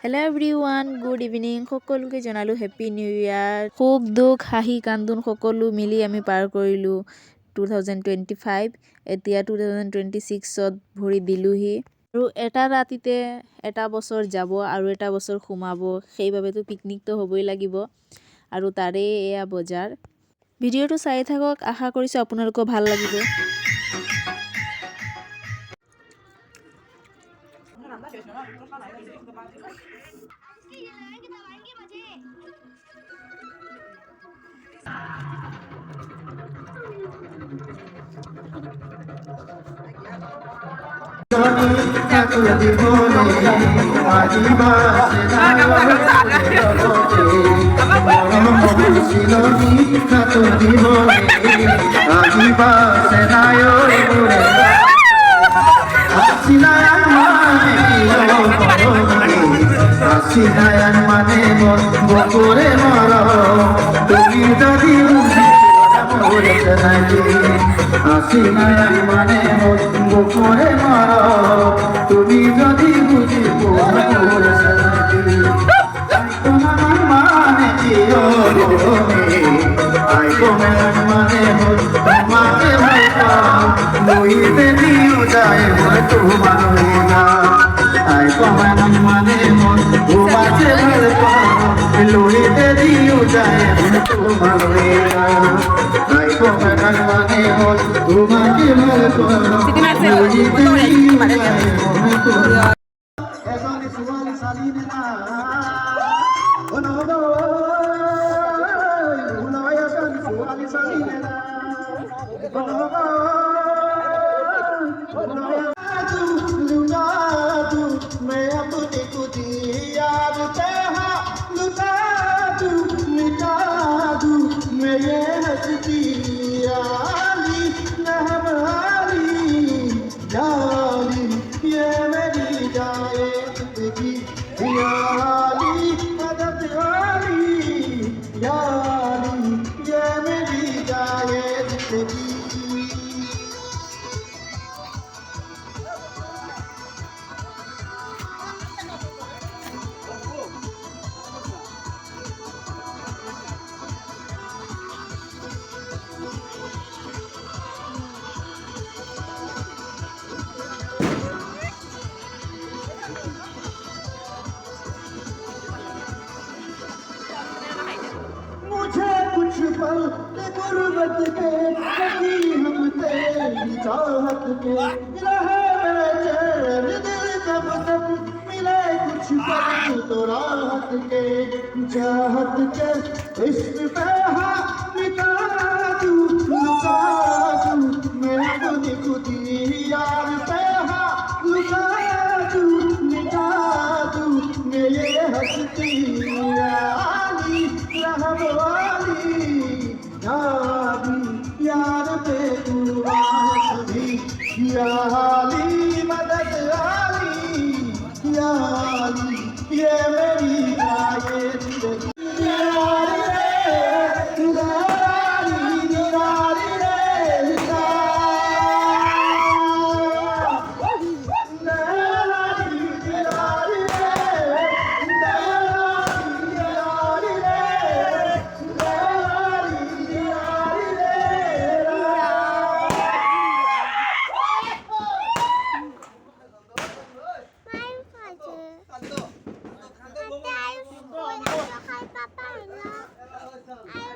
Hello' everyone, good evening. সকলোকে জনালোঁ happy new ইয়াৰ। সুখ দুখ হাঁহি কান্দোন সকলো মিলি আমি পাৰ কৰিলোঁ 2025। এতিয়া 2026ত ভৰি দিলোঁহি আৰু এটা ৰাতিতে এটা বছৰ যাব আৰু এটা বছৰ সোমাব। সেইবাবেতো পিকনিকটো হ'বই লাগিব আৰু তাৰে এয়া বজাৰ। ভিডিঅ'টো চাই থাকক, আশা কৰিছোঁ আপোনালোকৰ ভাল লাগিব। সিনায়ান মানে মন বকরে মার তুমি যদি মরেছে নাকি সিনায়ান মানে মন বকরে মার তুমি যদি বুঝি মরেছে নাকি তোমার মানে চিও আই তোমার মানে মন তোমাকে ভালো লইতে দিও যায় তোমার না আই তোমার মানে মন তোমাকে ভালো লইতে দিও যায় তোমার না আই তোমার মানে মন তোমাকে ভালো লইতে দিও যায় তোমার এজন সুয়ালি সালিনে না ono no uno ya kan suali saline na ono tu luna tu मैं अपनी खुदी याद पे हाँ लुटा दूँ मिटा दूँ मैं ये हस्ती याली नहवाली याली ये मेरी जाए जिंदगी याली मदद वाली याली ये मेरी जाए जिंदगी मुझे कुछ पल गुर्बत के कभी हम तेरी चाहत के रहे बेचैन दिल जब तक मिले कुछ पल तो राहत के चाहत के इश्क पे हाँ मिटा दूँ लुटा दूँ मैं अपनी खुदी यार पे हाँ लुटा दूँ मिटा दूँ मैं ये हस्ती यारी रहम वाली यारी यार पे तू आसमी यारी मदद वाली यारी ये मेरी आए जिंदगी यारी रे यारी यारी रे I